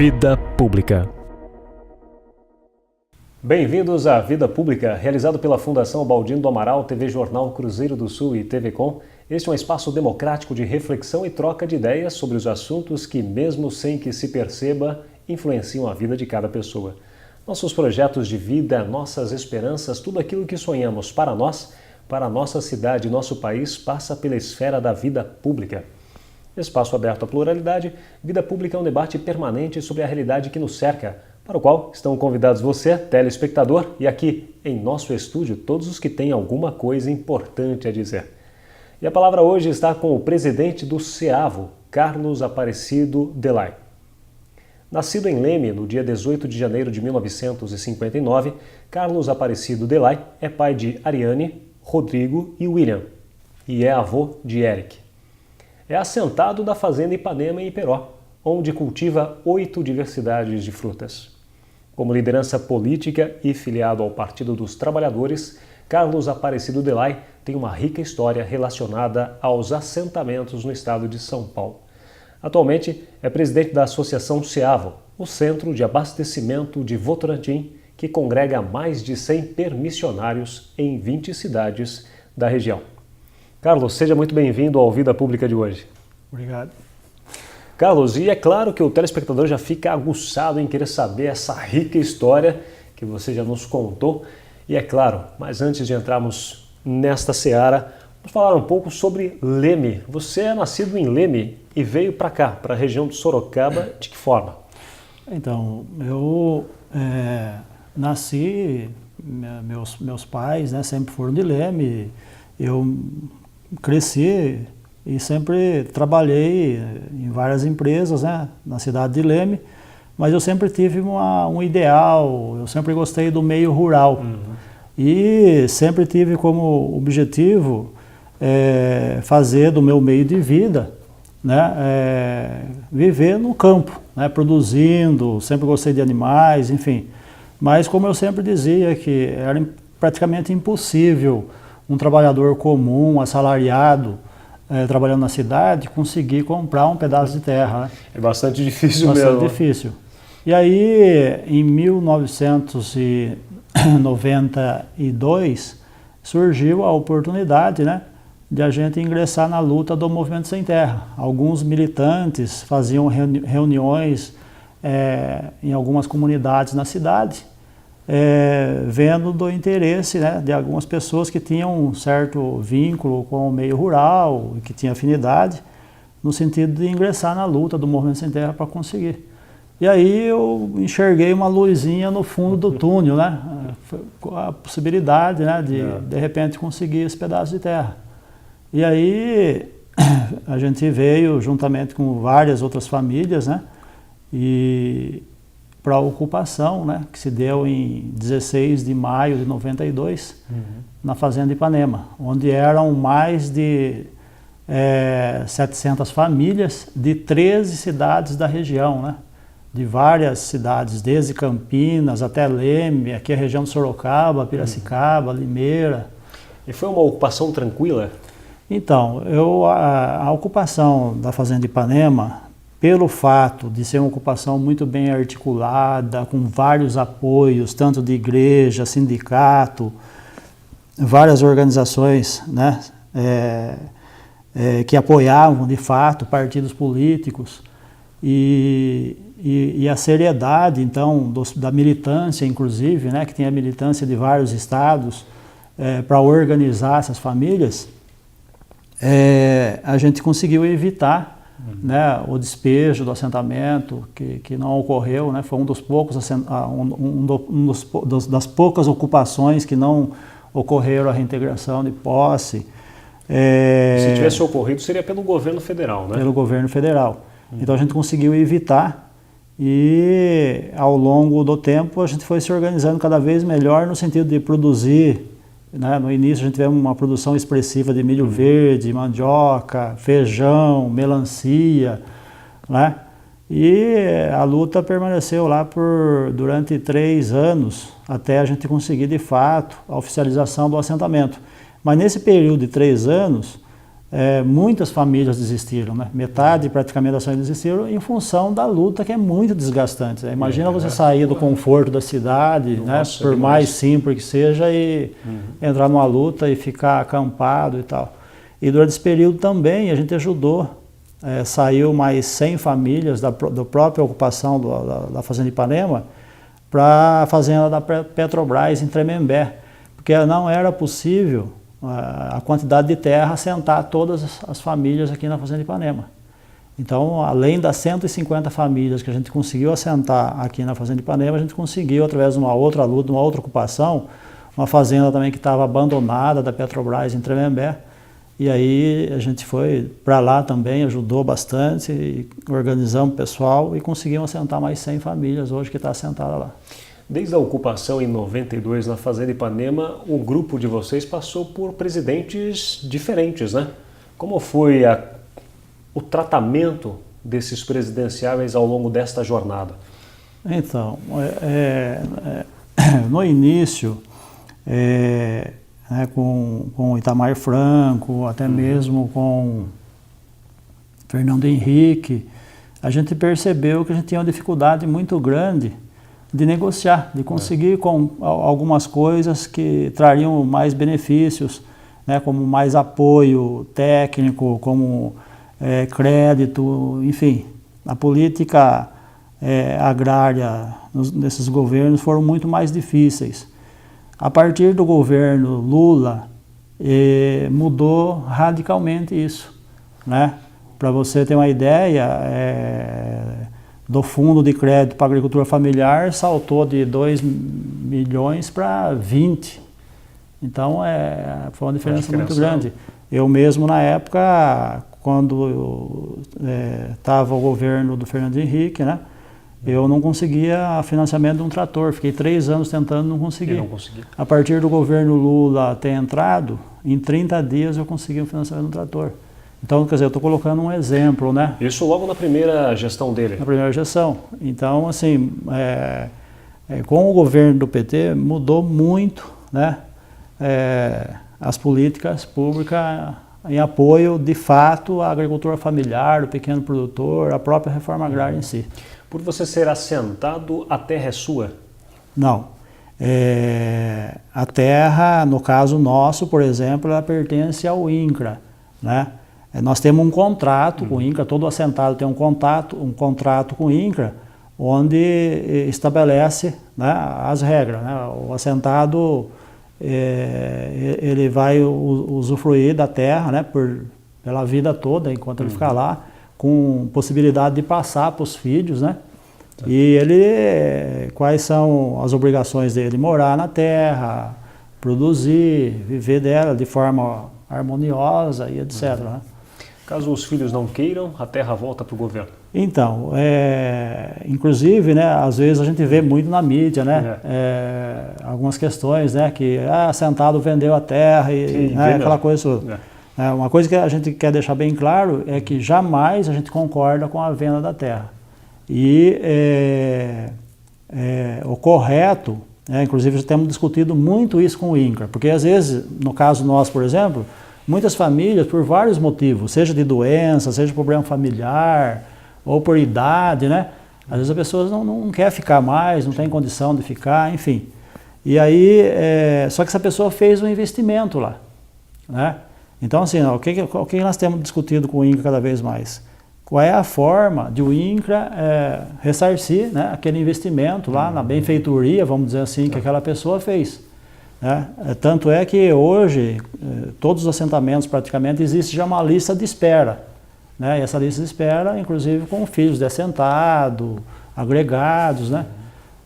Vida Pública. Bem-vindos à Vida Pública, realizado pela Fundação Baldino do Amaral, TV Jornal Cruzeiro do Sul e TV Com. Este é um espaço democrático de reflexão e troca de ideias sobre os assuntos que, mesmo sem que se perceba, influenciam a vida de cada pessoa. Nossos projetos de vida, nossas esperanças, tudo aquilo que sonhamos para nós, para a nossa cidade e nosso país, passa pela esfera da vida pública. Espaço aberto à pluralidade, Vida Pública é um debate permanente sobre a realidade que nos cerca, para o qual estão convidados você, telespectador, e aqui, em nosso estúdio, todos os que têm alguma coisa importante a dizer. E a palavra hoje está com o presidente do CEAVO, Carlos Aparecido Delay. Nascido em Leme no dia 18 de janeiro de 1959, Carlos Aparecido Delay é pai de Ariane, Rodrigo e William, e é avô de Eric. É assentado da fazenda Ipanema em Iperó, onde cultiva 8 diversidades de frutas. Como liderança política e filiado ao Partido dos Trabalhadores, Carlos Aparecido Delay tem uma rica história relacionada aos assentamentos no estado de São Paulo. Atualmente é presidente da Associação CEAVO, o Centro de Abastecimento de Votorantim, que congrega mais de 100 permissionários em 20 cidades da região. Carlos, seja muito bem-vindo ao Vida Pública de hoje. Obrigado. Carlos, e é claro que o telespectador já fica aguçado em querer saber essa rica história que você já nos contou. E é claro, mas antes de entrarmos nesta seara, vamos falar um pouco sobre Leme. Você é nascido em Leme e veio para cá, para a região de Sorocaba, de que forma? Então, eu nasci, meus pais, né, sempre foram de Leme, eu cresci e sempre trabalhei em várias empresas, né, na cidade de Leme, mas eu sempre tive um ideal, eu sempre gostei do meio rural. E sempre tive como objetivo fazer do meu meio de vida, né, viver no campo, né, produzindo, sempre gostei de animais, enfim. Mas como eu sempre dizia que era praticamente impossível um trabalhador comum, assalariado, trabalhando na cidade, conseguir comprar um pedaço de terra. Né? É bastante difícil mesmo. Bastante difícil. E aí, em 1992, surgiu a oportunidade, né, de a gente ingressar na luta do Movimento Sem Terra. Alguns militantes faziam reuniões em algumas comunidades na cidade, vendo do interesse, né, de algumas pessoas que tinham um certo vínculo com o meio rural, que tinham afinidade, no sentido de ingressar na luta do Movimento Sem Terra para conseguir. E aí eu enxerguei uma luzinha no fundo do túnel, né, a possibilidade, né, de repente conseguir esse pedaço de terra. E aí a gente veio juntamente com várias outras famílias, né, e para a ocupação, né, que se deu em 16 de maio de 92, na fazenda Ipanema, onde eram mais de 700 famílias de 13 cidades da região, né, de várias cidades, desde Campinas até Leme, aqui a região de Sorocaba, Piracicaba, Limeira. E foi uma ocupação tranquila? Então, a ocupação da fazenda Ipanema, pelo fato de ser uma ocupação muito bem articulada, com vários apoios, tanto de igreja, sindicato, várias organizações, né, que apoiavam de fato partidos políticos, e a seriedade, então, da militância, inclusive, né, que tem a militância de vários estados, para organizar essas famílias, a gente conseguiu evitar, né, o despejo do assentamento, que não ocorreu, né, foi um dos poucos das poucas ocupações que não ocorreram a reintegração de posse. Se tivesse ocorrido, seria pelo governo federal, né? Pelo governo federal. Então a gente conseguiu evitar e ao longo do tempo a gente foi se organizando cada vez melhor no sentido de produzir, né? No início a gente teve uma produção expressiva de milho verde, mandioca, feijão, melancia, né? E a luta permaneceu lá durante 3 anos até a gente conseguir de fato a oficialização do assentamento. Mas nesse período de 3 anos muitas famílias desistiram, né? Metade praticamente das famílias desistiram em função da luta que é muito desgastante. Né? Imagina você sair do conforto da cidade, né? Por mais simples que seja, e entrar numa luta e ficar acampado e tal. E durante esse período também a gente ajudou, saiu mais 100 famílias da própria ocupação da Fazenda Ipanema para a fazenda da Petrobras em Tremembé, porque não era possível a quantidade de terra assentar todas as famílias aqui na Fazenda Ipanema. Então, além das 150 famílias que a gente conseguiu assentar aqui na Fazenda Ipanema, a gente conseguiu, através de uma outra luta, de uma outra ocupação, uma fazenda também que estava abandonada da Petrobras em Tremembé. E aí a gente foi para lá também, ajudou bastante, organizamos o pessoal e conseguimos assentar mais 100 famílias hoje que está assentada lá. Desde a ocupação em 92 na Fazenda Ipanema, o grupo de vocês passou por presidentes diferentes, né? Como foi o tratamento desses presidenciáveis ao longo desta jornada? Então, no início, com o Itamar Franco, até mesmo com Fernando Henrique, a gente percebeu que a gente tinha uma dificuldade muito grande de negociar, de conseguir com algumas coisas que trariam mais benefícios, né, como mais apoio técnico, como crédito, enfim. A política agrária nesses governos foram muito mais difíceis. A partir do governo Lula, mudou radicalmente isso, né? Para você ter uma ideia, do fundo de crédito para a agricultura familiar saltou de 2 milhões para 20. Então, foi uma diferença muito grande. Eu mesmo, na época, quando estava o governo do Fernando Henrique, né, eu não conseguia financiamento de um trator. Fiquei 3 anos tentando, não consegui. A partir do governo Lula ter entrado, em 30 dias eu consegui o financiamento de um trator. Então, quer dizer, eu estou colocando um exemplo, né? Isso logo na primeira gestão dele? Na primeira gestão. Então, assim, com o governo do PT, mudou muito, né, as políticas públicas em apoio, de fato, à agricultura familiar, o pequeno produtor, a própria reforma agrária em si. Por você ser assentado, a terra é sua? Não. A terra, no caso nosso, por exemplo, ela pertence ao INCRA, né? Nós temos um contrato com o INCRA, todo assentado tem um contrato com o INCRA, onde estabelece, né, as regras, né? O assentado ele vai usufruir da terra, né, pela vida toda, enquanto ele ficar lá, com possibilidade de passar para os filhos, né? E quais são as obrigações dele? Morar na terra, produzir, viver dela de forma harmoniosa e etc. Né? Caso os filhos não queiram, a terra volta para o governo. Então, inclusive, né, às vezes a gente vê muito na mídia, né, algumas questões, né, que assentado vendeu a terra e né, aquela coisa toda. Uma coisa que a gente quer deixar bem claro é que jamais a gente concorda com a venda da terra. E o correto, inclusive já temos discutido muito isso com o INCRA, porque às vezes, no caso nosso, por exemplo, muitas famílias, por vários motivos, seja de doença, seja de problema familiar, ou por idade, né? Às vezes a pessoa não quer ficar mais, não tem condição de ficar, enfim. E aí, só que essa pessoa fez um investimento lá, né? Então, assim, o que nós temos discutido com o INCRA cada vez mais? Qual é a forma de o INCRA ressarcir, né, aquele investimento lá na benfeitoria, vamos dizer assim, que aquela pessoa fez? Né? Tanto é que hoje, todos os assentamentos praticamente, existe já uma lista de espera. Né? E essa lista de espera, inclusive com filhos de assentado, agregados, né?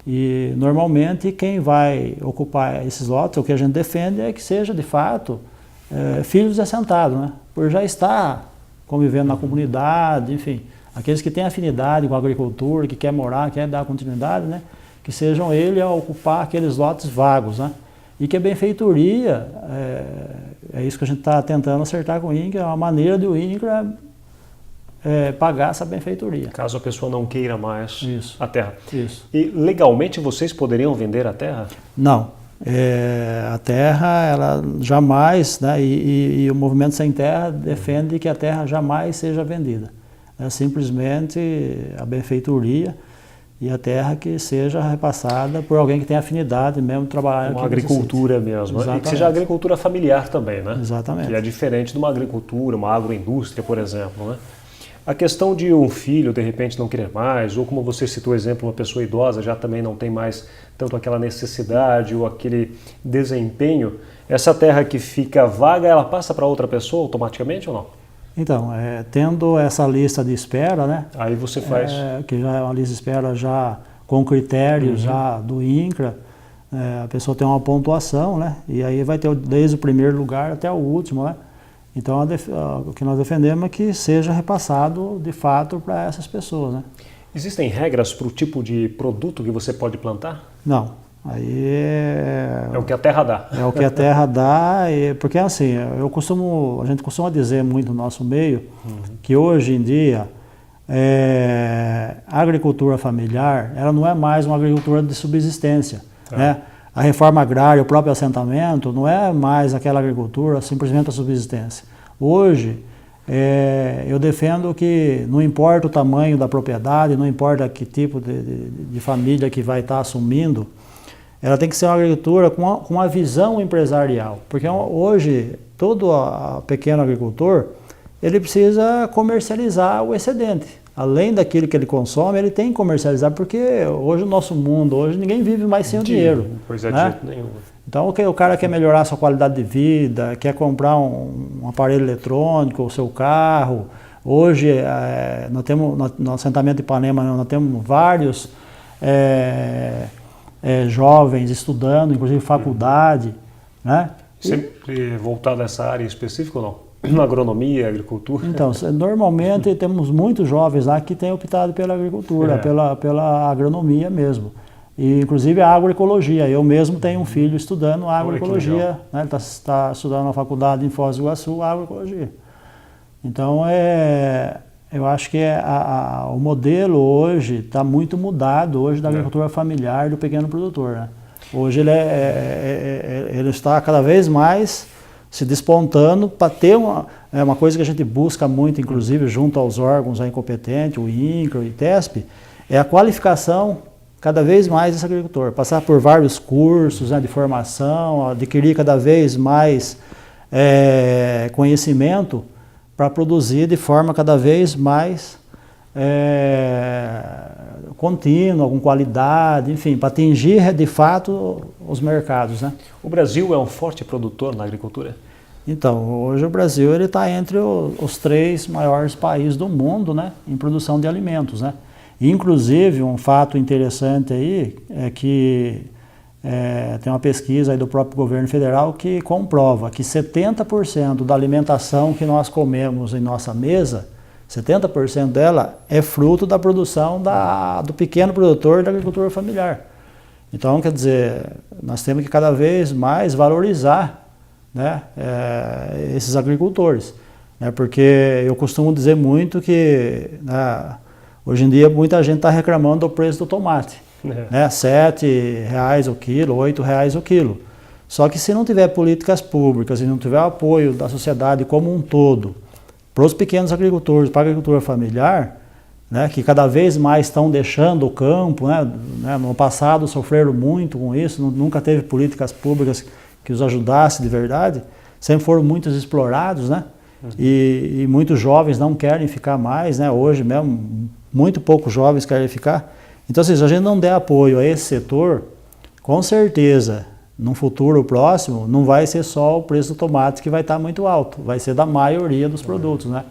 E normalmente quem vai ocupar esses lotes, o que a gente defende é que seja de fato filhos de assentado, né? Por já estar convivendo na comunidade, enfim, aqueles que têm afinidade com a agricultura, que quer morar, quer dar continuidade, né? Que sejam eles a ocupar aqueles lotes vagos, né? E que a benfeitoria, é isso que a gente está tentando acertar com o INCRA, é uma maneira de o INCRA pagar essa benfeitoria. Caso a pessoa não queira mais a terra. Isso. E legalmente vocês poderiam vender a terra? Não. A terra, ela jamais, né, e o Movimento Sem Terra defende que a terra jamais seja vendida. É simplesmente a benfeitoria e a terra que seja repassada por alguém que tenha afinidade mesmo de trabalhar. Uma agricultura mesmo. Exatamente. E que seja agricultura familiar também, né? Exatamente. Que é diferente de uma agricultura, uma agroindústria, por exemplo, né? A questão de um filho, de repente, não querer mais, ou como você citou o exemplo, uma pessoa idosa já também não tem mais tanto aquela necessidade ou aquele desempenho, essa terra que fica vaga, ela passa para outra pessoa automaticamente ou não? Então, tendo essa lista de espera, né? Aí você faz... que já é uma lista de espera já com critérios já do INCRA, a pessoa tem uma pontuação, né? E aí vai ter desde o primeiro lugar até o último, né? Então, o que nós defendemos é que seja repassado, de fato, para essas pessoas, né? Existem regras para o tipo de produto que você pode plantar? Não. Aí é o que a terra dá. É o que a terra dá, porque assim, a gente costuma dizer muito no nosso meio que hoje em dia a agricultura familiar, ela não é mais uma agricultura de subsistência, né? A reforma agrária, o próprio assentamento, não é mais aquela agricultura simplesmente a subsistência. Hoje, eu defendo que não importa o tamanho da propriedade, não importa que tipo de família que vai estar assumindo, ela tem que ser uma agricultura com uma visão empresarial. Porque hoje, todo pequeno agricultor, ele precisa comercializar o excedente. Além daquilo que ele consome, ele tem que comercializar, porque hoje o nosso mundo, hoje ninguém vive mais sem o dinheiro. Pois é, né? de jeito nenhum. Então o cara quer melhorar a sua qualidade de vida, quer comprar um aparelho eletrônico, o seu carro. Hoje, nós temos, no assentamento de Ipanema, nós temos vários jovens estudando, inclusive faculdade. Né? Sempre voltado a essa área em específico ou não? Na agronomia, agricultura? Então, normalmente temos muitos jovens lá que têm optado pela agricultura, pela agronomia mesmo. E, inclusive a agroecologia. Eu mesmo tenho um filho estudando agroecologia, né? Ele está estudando na faculdade em Foz do Iguaçu, agroecologia. Então, eu acho que o modelo hoje está muito mudado hoje da agricultura familiar do pequeno produtor. Né? Hoje ele está cada vez mais se despontando para ter uma coisa que a gente busca muito, inclusive junto aos órgãos aí competentes, o INCRA, o ITESP, é a qualificação cada vez mais desse agricultor, passar por vários cursos, né, de formação, adquirir cada vez mais conhecimento para produzir de forma cada vez mais contínua, com qualidade, enfim, para atingir de fato os mercados. Né? O Brasil é um forte produtor na agricultura? Então, hoje o Brasil está entre os 3 maiores países do mundo, né, em produção de alimentos. Né? Inclusive, um fato interessante aí é que tem uma pesquisa aí do próprio governo federal que comprova que 70% da alimentação que nós comemos em nossa mesa, 70% dela é fruto da produção do pequeno produtor da agricultura familiar. Então, quer dizer, nós temos que cada vez mais valorizar, né, esses agricultores. Né, porque eu costumo dizer muito que hoje em dia muita gente está reclamando do preço do tomate. Né, R$7 o quilo, R$8 o quilo. Só que se não tiver políticas públicas e não tiver o apoio da sociedade como um todo, para os pequenos agricultores, para a agricultura familiar, né, que cada vez mais estão deixando o campo, né, no passado sofreram muito com isso, nunca teve políticas públicas que os ajudassem de verdade, sempre foram muitos explorados, né, e muitos jovens não querem ficar mais, né, hoje mesmo, muito poucos jovens querem ficar. Então, se a gente não der apoio a esse setor, com certeza, num futuro próximo, não vai ser só o preço do tomate que vai estar muito alto, vai ser da maioria dos produtos, né?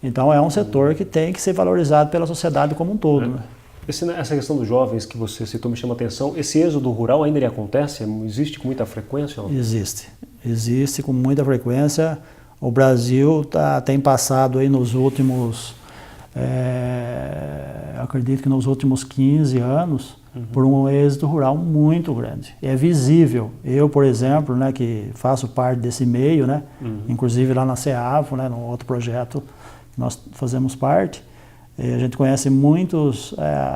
Então é um setor que tem que ser valorizado pela sociedade como um todo. Né? Essa questão dos jovens que você citou me chama a atenção. Esse êxodo rural ainda ele acontece? Existe com muita frequência? Ou não? Existe com muita frequência. O Brasil tem passado aí nos últimos, acredito que nos últimos 15 anos, por um êxodo rural muito grande. É visível. Eu, por exemplo, né, que faço parte desse meio, né, inclusive lá na CEAVO, né, no outro projeto que nós fazemos parte, a gente conhece muitos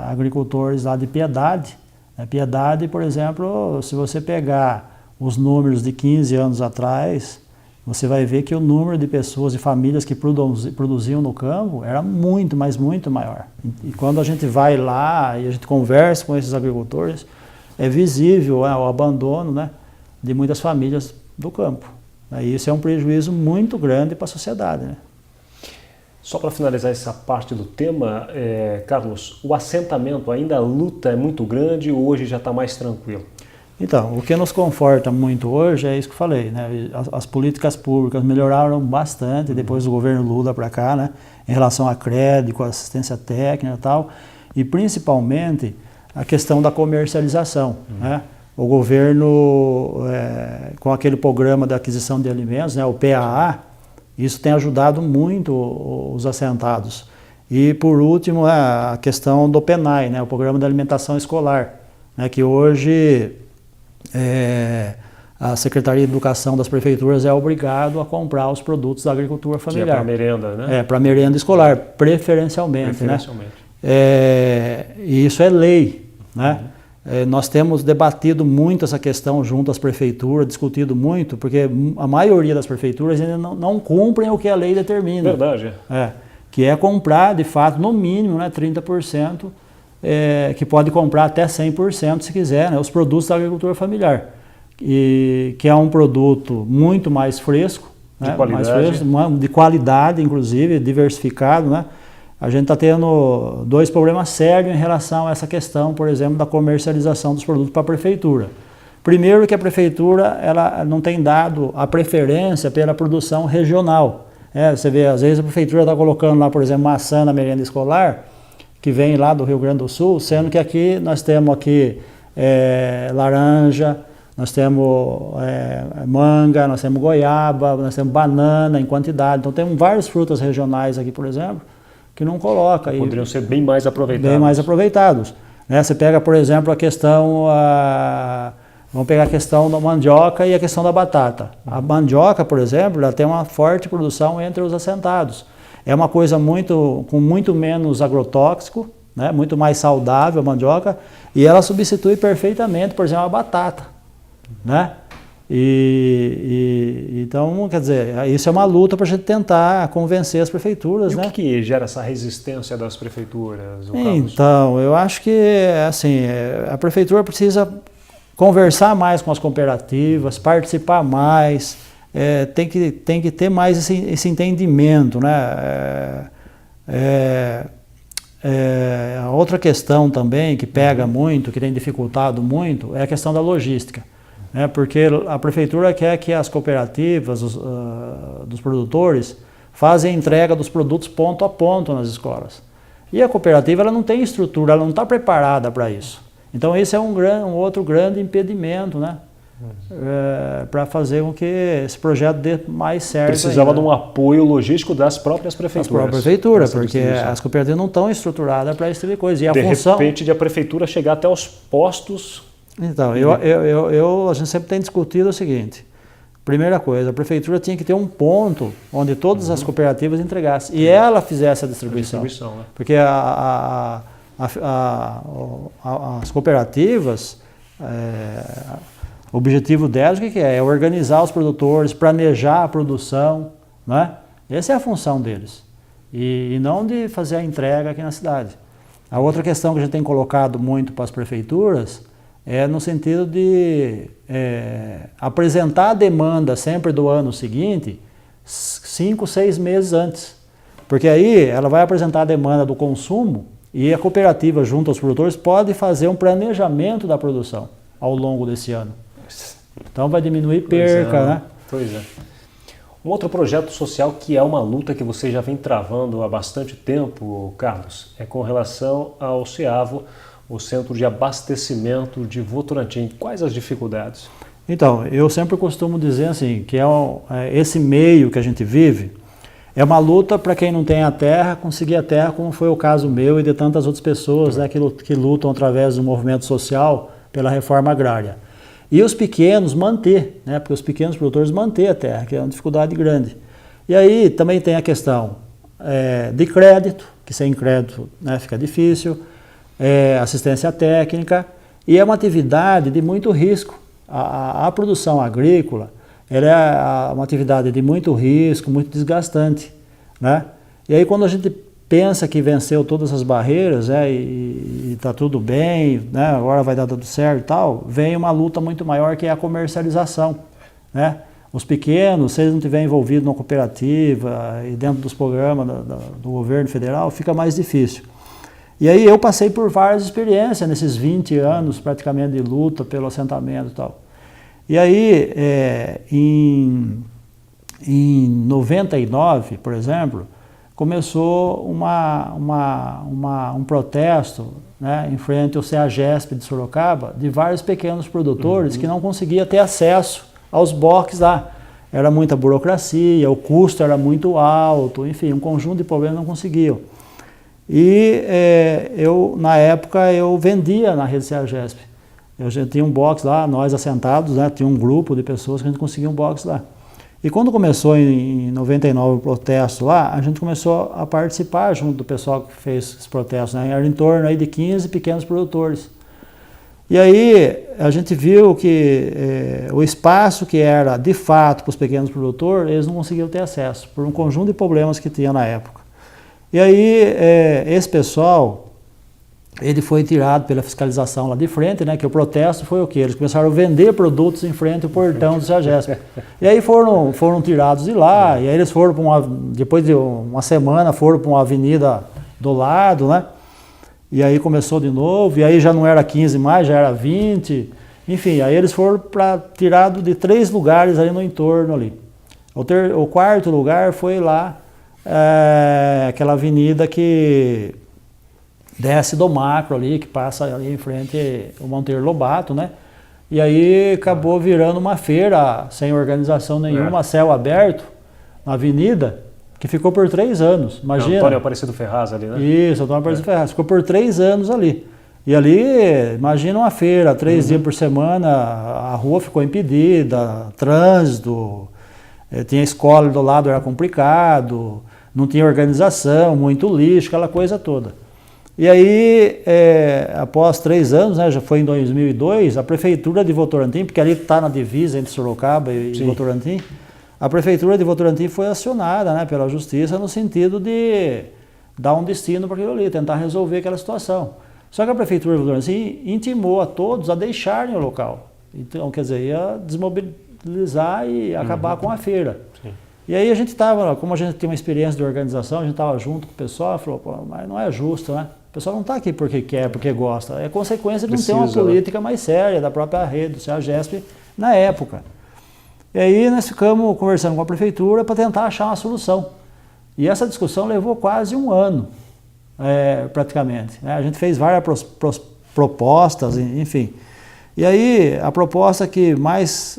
agricultores lá de Piedade, Piedade, por exemplo, se você pegar os números de 15 anos atrás, você vai ver que o número de pessoas e famílias que produziam no campo era muito, mas muito maior. E quando a gente vai lá e a gente conversa com esses agricultores, é visível o abandono, né, de muitas famílias do campo. E isso é um prejuízo muito grande para a sociedade, né? Só para finalizar essa parte do tema, Carlos, o assentamento, ainda a luta é muito grande ou hoje já está mais tranquilo? Então, o que nos conforta muito hoje é isso que eu falei, né? As políticas públicas melhoraram bastante depois do governo Lula para cá, né? Em relação a crédito, assistência técnica e tal, e principalmente a questão da comercialização, né? O governo, com aquele programa de aquisição de alimentos, né? O PAA, isso tem ajudado muito os assentados. E, por último, a questão do PENAI, né? O Programa de Alimentação Escolar, né? Que hoje a Secretaria de Educação das Prefeituras é obrigado a comprar os produtos da agricultura familiar. Que é para merenda, né? Para merenda escolar, preferencialmente. Né? E isso é lei, né? Nós temos debatido muito essa questão junto às prefeituras, discutido muito, porque a maioria das prefeituras ainda não cumprem o que a lei determina. Verdade. Que é comprar, de fato, no mínimo, né, 30%, que pode comprar até 100% se quiser, né, os produtos da agricultura familiar. Que é um produto muito mais fresco, de qualidade, mais fresco, de qualidade, inclusive, diversificado, né? A gente está tendo dois problemas sérios em relação a essa questão, por exemplo, da comercialização dos produtos para a prefeitura. Primeiro que a prefeitura ela não tem dado a preferência pela produção regional. Você vê, às vezes a prefeitura está colocando lá, por exemplo, maçã na merenda escolar, que vem lá do Rio Grande do Sul, sendo que aqui nós temos aqui laranja, nós temos manga, nós temos goiaba, nós temos banana em quantidade. Então temos várias frutas regionais aqui, por exemplo, que não coloca. Poderiam ser bem mais aproveitados. Bem mais aproveitados. Né? Você pega, por exemplo, a questão, vamos pegar a questão da mandioca e a questão da batata. A mandioca, por exemplo, ela tem uma forte produção entre os assentados. É uma coisa com muito menos agrotóxico, né? Muito mais saudável a mandioca, e ela substitui perfeitamente, por exemplo, a batata. Né? Então, quer dizer, isso é uma luta para a gente tentar convencer as prefeituras. E né? O que gera essa resistência das prefeituras? Então, eu acho que assim, a prefeitura precisa conversar mais com as cooperativas, participar mais, tem que ter mais esse entendimento. Né? A outra questão também que pega muito, que tem dificultado muito, é a questão da logística. Porque a prefeitura quer que as cooperativas dos produtores façam a entrega dos produtos ponto a ponto nas escolas. E a cooperativa ela não tem estrutura, ela não está preparada para isso. Então esse é um outro grande impedimento, né? Para fazer com que esse projeto dê mais certo. Precisava de um apoio logístico das próprias prefeituras. Das próprias prefeituras, porque as cooperativas não estão estruturadas para esse tipo de coisa. E de repente, de a prefeitura chegar até os postos. Então, a gente sempre tem discutido o seguinte: primeira coisa, a prefeitura tinha que ter um ponto onde todas as cooperativas entregassem e ela fizesse a distribuição. Né? Porque as cooperativas, o objetivo delas, o que é? É organizar os produtores, planejar a produção, né? Essa é a função deles, e não de fazer a entrega aqui na cidade. A outra questão que a gente tem colocado muito para as prefeituras é no sentido de apresentar a demanda sempre do ano seguinte, 5, 6 meses antes. Porque aí ela vai apresentar a demanda do consumo e a cooperativa, junto aos produtores, pode fazer um planejamento da produção ao longo desse ano. Então vai diminuir perca, né? Pois é. Um outro projeto social que é uma luta que você já vem travando há bastante tempo, Carlos, é com relação ao CEAVO, o Centro de Abastecimento de Votorantim. Quais as dificuldades? Então, eu sempre costumo dizer assim, que esse meio que a gente vive é uma luta para quem não tem a terra, conseguir a terra, como foi o caso meu e de tantas outras pessoas, né, que lutam através do movimento social pela reforma agrária. E os pequenos manter, né, porque os pequenos produtores manter a terra, que é uma dificuldade grande. E aí também tem a questão de crédito, que sem crédito, né, fica difícil, assistência técnica, E é uma atividade de muito risco. A produção agrícola, ela é uma atividade de muito risco, muito desgastante, né? E aí quando a gente pensa que venceu todas as barreiras, e está tudo bem, né? Agora vai dar tudo certo e tal, vem uma luta muito maior que é a comercialização, né? Os pequenos, se eles não estiverem envolvidos numa cooperativa e dentro dos programas do governo federal, fica mais difícil. E aí eu passei por várias experiências nesses 20 anos praticamente de luta pelo assentamento e tal. E aí, em 99, por exemplo, começou um protesto, né, em frente ao CEAGESP de Sorocaba, de vários pequenos produtores que não conseguiam ter acesso aos boxes lá. Era muita burocracia, o custo era muito alto, enfim, um conjunto de problemas não conseguiam. E na época, eu vendia na rede CEAGESP. Eu já tinha um box lá, nós assentados, né, tinha um grupo de pessoas que a gente conseguia um box lá. E quando começou em 99 o protesto lá, a gente começou a participar junto do pessoal que fez esse protesto, né? Era em torno aí de 15 pequenos produtores. E aí a gente viu que o espaço que era de fato para os pequenos produtores, eles não conseguiam ter acesso, por um conjunto de problemas que tinha na época. E aí esse pessoal, ele foi tirado pela fiscalização lá de frente, né, que o protesto foi o quê? Eles começaram a vender produtos em frente ao portão do CEAGESP. E aí foram tirados de lá, e aí eles foram para depois de uma semana, foram para uma avenida do lado, né? E aí começou de novo, e aí já não era 15 mais, já era 20. Enfim, aí eles foram tirados de 3 lugares ali no entorno ali. O quarto lugar foi lá, aquela avenida que desce do Macro ali, que passa ali em frente ao Monteiro Lobato, né? E aí acabou virando uma feira sem organização nenhuma, a céu aberto, na avenida, que ficou por 3 anos, imagina. Antônio Aparecido Ferraz ali, né? Isso, Antônio Aparecido Ferraz, ficou por 3 anos ali. E ali, imagina uma feira, 3 dias por semana, a rua ficou impedida, trânsito, tinha escola do lado, era complicado, não tinha organização, muito lixo, aquela coisa toda. E aí, após 3 anos, né, já foi em 2002, a Prefeitura de Votorantim, porque ali está na divisa entre Sorocaba e Votorantim, a Prefeitura de Votorantim foi acionada, né, pela Justiça no sentido de dar um destino para aquilo ali, tentar resolver aquela situação. Só que a Prefeitura de Votorantim intimou a todos a deixarem o local. Então, quer dizer, ia desmobilizar e acabar com a feira. Sim. E aí a gente estava, como a gente tem uma experiência de organização, a gente estava junto com o pessoal e falou, pô, mas não é justo, né? O pessoal não está aqui porque quer, porque gosta. É consequência de não ter uma política mais séria da própria rede, do CEAGESP, na época. E aí nós ficamos conversando com a prefeitura para tentar achar uma solução. E essa discussão levou quase 1 ano, praticamente. A gente fez várias propostas, enfim. E aí a proposta que mais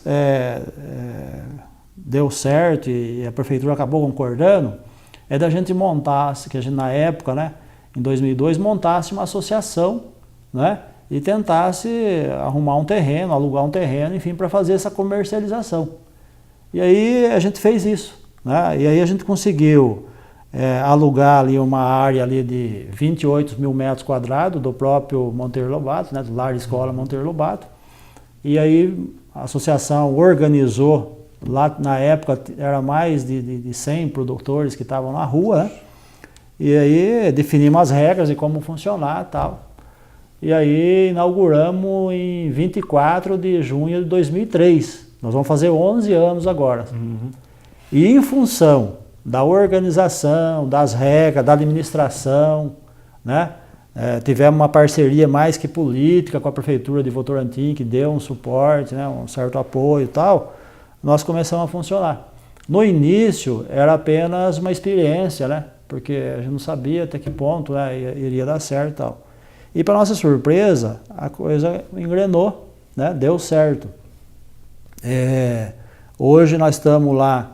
deu certo e a prefeitura acabou concordando é da gente montar, que a gente na época, né, em 2002, montasse uma associação, né, e tentasse arrumar um terreno, alugar um terreno, enfim, para fazer essa comercialização. E aí a gente fez isso, né, e aí a gente conseguiu alugar ali uma área ali de 28 mil metros quadrados do próprio Monteiro Lobato, né, do Lar Escola Monteiro Lobato, e aí a associação organizou, lá na época era mais de 100 produtores que estavam na rua, né? E aí definimos as regras de como funcionar e tal. E aí inauguramos em 24 de junho de 2003. Nós vamos fazer 11 anos agora. Uhum. E em função da organização, das regras, da administração, né? Tivemos uma parceria mais que política com a Prefeitura de Votorantim, que deu um suporte, né? Um certo apoio e tal. Nós começamos a funcionar. No início era apenas uma experiência, né? Porque a gente não sabia até que ponto, né, iria dar certo e tal. E para nossa surpresa, a coisa engrenou, né? Deu certo. Hoje nós estamos lá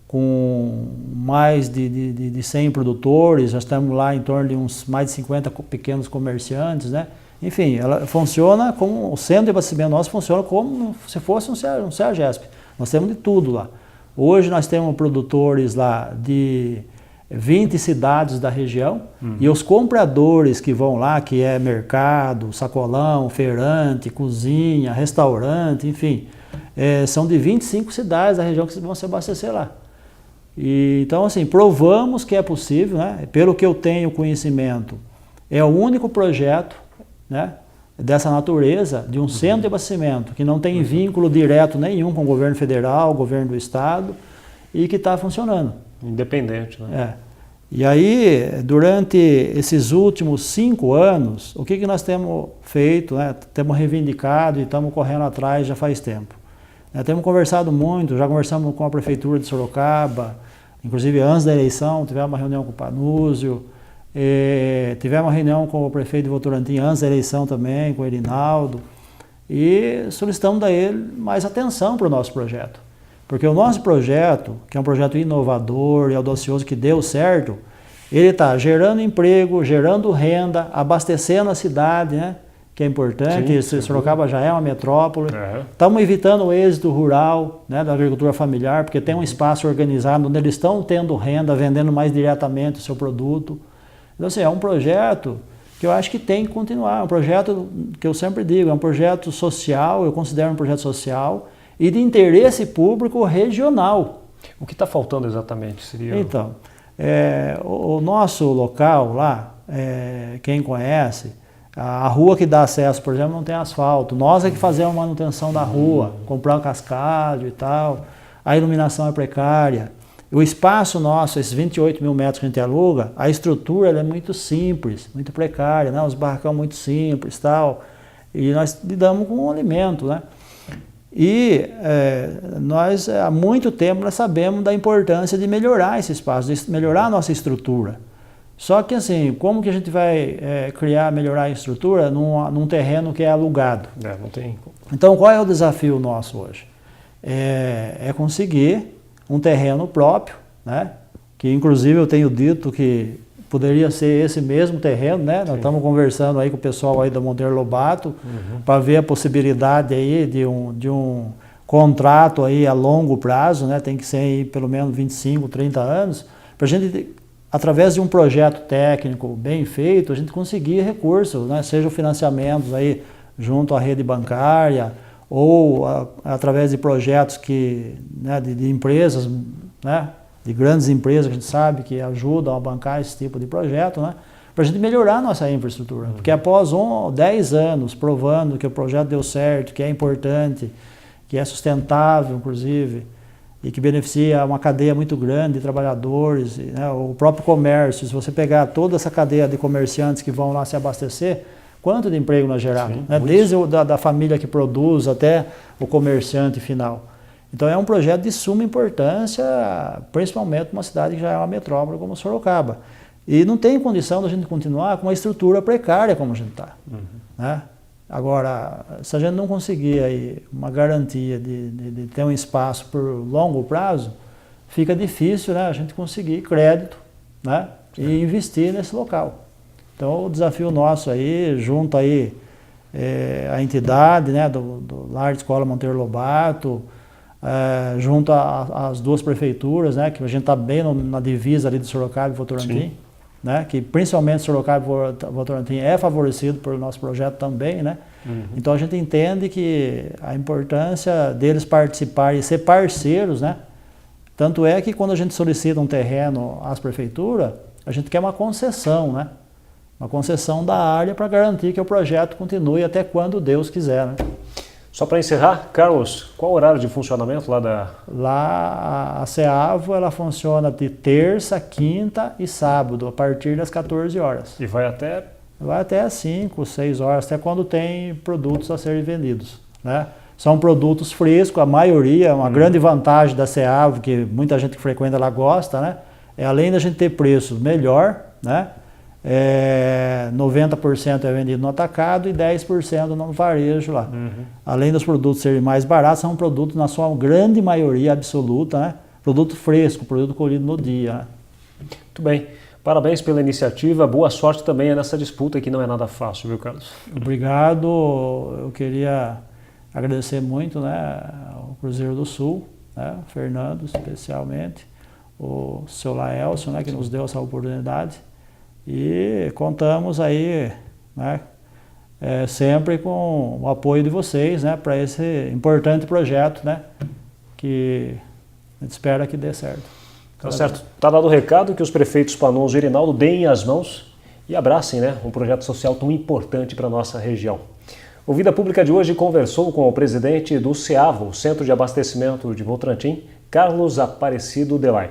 com mais de 100 produtores, nós estamos lá em torno de uns mais de 50 pequenos comerciantes, né? Enfim, ela funciona como, o centro de abastecimento nosso funciona como se fosse um CEAGESP. Nós temos de tudo lá. Hoje nós temos produtores lá de 20 cidades da região, e os compradores que vão lá, que é mercado, sacolão, feirante, cozinha, restaurante, enfim, são de 25 cidades da região que vão se abastecer lá. E, então, assim, provamos que é possível, né? Pelo que eu tenho conhecimento, é o único projeto, né, dessa natureza, de um centro de abastecimento, que não tem vínculo direto nenhum com o governo federal, o governo do estado, e que está funcionando. Independente, né? E aí, durante esses últimos 5 anos, o que nós temos feito, né? Temos reivindicado e estamos correndo atrás já faz tempo. Temos conversado muito, já conversamos com a Prefeitura de Sorocaba, inclusive antes da eleição, tivemos uma reunião com o Panúzio, tivemos uma reunião com o prefeito de Votorantim antes da eleição também, com o Erinaldo, e solicitamos a ele mais atenção para o nosso projeto. Porque o nosso projeto, que é um projeto inovador e audacioso que deu certo, ele está gerando emprego, gerando renda, abastecendo a cidade, né? Que é importante. Sim, Sorocaba já é uma metrópole. Estamos evitando o êxito rural, né, da agricultura familiar, porque tem um espaço organizado onde eles estão tendo renda, vendendo mais diretamente o seu produto. Então, assim, é um projeto que eu acho que tem que continuar. É um projeto que eu sempre digo, é um projeto social, eu considero um projeto social, e de interesse público regional. O que está faltando exatamente? Seria... Então, o nosso local lá, quem conhece, a rua que dá acesso, por exemplo, não tem asfalto. Nós é que fazemos a manutenção da rua, comprar um cascalho e tal. A iluminação é precária. O espaço nosso, esses 28 mil metros que a gente aluga, a estrutura ela é muito simples, muito precária, né? Os barracão muito simples e tal. E nós lidamos com o alimento, né? E nós, há muito tempo, nós sabemos da importância de melhorar esse espaço, de melhorar a nossa estrutura. Só que assim, como que a gente vai melhorar a estrutura num terreno que é alugado? Não tem. Então, qual é o desafio nosso hoje? É conseguir um terreno próprio, né? Que inclusive eu tenho dito que poderia ser esse mesmo terreno, né? Nós estamos conversando aí com o pessoal aí da Monteiro Lobato para ver a possibilidade aí de um contrato aí a longo prazo, né? Tem que ser aí pelo menos 25, 30 anos, para a gente, através de um projeto técnico bem feito, a gente conseguir recursos, né? Seja financiamentos aí junto à rede bancária ou através de projetos que, né, de empresas, né? De grandes empresas que a gente sabe que ajudam a bancar esse tipo de projeto, né? Para a gente melhorar a nossa infraestrutura. Porque após 10 anos provando que o projeto deu certo, que é importante, que é sustentável, inclusive, e que beneficia uma cadeia muito grande de trabalhadores, né? O próprio comércio, se você pegar toda essa cadeia de comerciantes que vão lá se abastecer, quanto de emprego nós geramos, né? Desde da família que produz até o comerciante final. Então é um projeto de suma importância, principalmente numa cidade que já é uma metrópole como Sorocaba. E não tem condição da gente continuar com uma estrutura precária como a gente está. Né? Agora, se a gente não conseguir aí uma garantia de ter um espaço por longo prazo, fica difícil, né, a gente conseguir crédito, né, e investir nesse local. Então o desafio nosso aí, junto aí a entidade, né, do Lar de Escola Monteiro Lobato, junto às duas prefeituras, né, que a gente está bem na divisa ali de Sorocaba e Votorantim, né, que principalmente Sorocaba e Votorantim é favorecido pelo nosso projeto também, né? Então a gente entende que a importância deles participarem e ser parceiros, né? Tanto é que quando a gente solicita um terreno às prefeituras, a gente quer uma concessão, né? Uma concessão da área para garantir que o projeto continue até quando Deus quiser, né? Só para encerrar, Carlos, qual o horário de funcionamento lá da... Lá a CEAVO, ela funciona de terça, quinta e sábado, a partir das 14 horas. E vai até? Vai até às 5, 6 horas, até quando tem produtos a serem vendidos, né? São produtos frescos, a maioria, uma grande vantagem da CEAVO, que muita gente que frequenta lá gosta, né? Além da gente ter preços melhor, né? 90% é vendido no atacado e 10% no varejo lá. Além dos produtos serem mais baratos, são produtos na sua grande maioria absoluta, né? Produto fresco, produto colhido no dia, né? Muito bem. Parabéns pela iniciativa, boa sorte também nessa disputa que não é nada fácil, viu, Carlos? Obrigado, eu queria agradecer muito, né, ao Cruzeiro do Sul, né, o Fernando especialmente, o seu Laelcio, né, que nos deu essa oportunidade. E contamos aí, né, sempre com o apoio de vocês, né, para esse importante projeto, né, que a gente espera que dê certo. Tá certo. Tá dado o recado que os prefeitos Panoso e Irinaldo deem as mãos e abracem, né, um projeto social tão importante para a nossa região. O Vida Pública de hoje conversou com o presidente do CEAVO, Centro de Abastecimento de Votorantim, Carlos Aparecido Delay.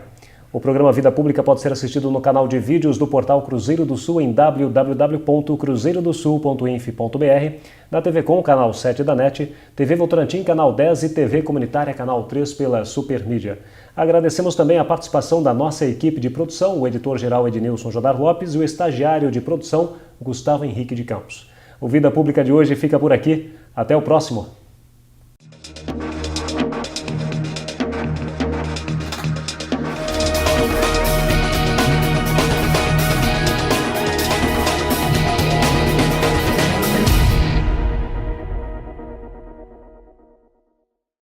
O programa Vida Pública pode ser assistido no canal de vídeos do portal Cruzeiro do Sul em www.cruzeirodosul.inf.br, na TV Com, canal 7 da NET, TV Votorantim, canal 10 e TV Comunitária, canal 3 pela Supermídia. Agradecemos também a participação da nossa equipe de produção, o editor-geral Ednilson Jodar Lopes e o estagiário de produção, Gustavo Henrique de Campos. O Vida Pública de hoje fica por aqui. Até o próximo!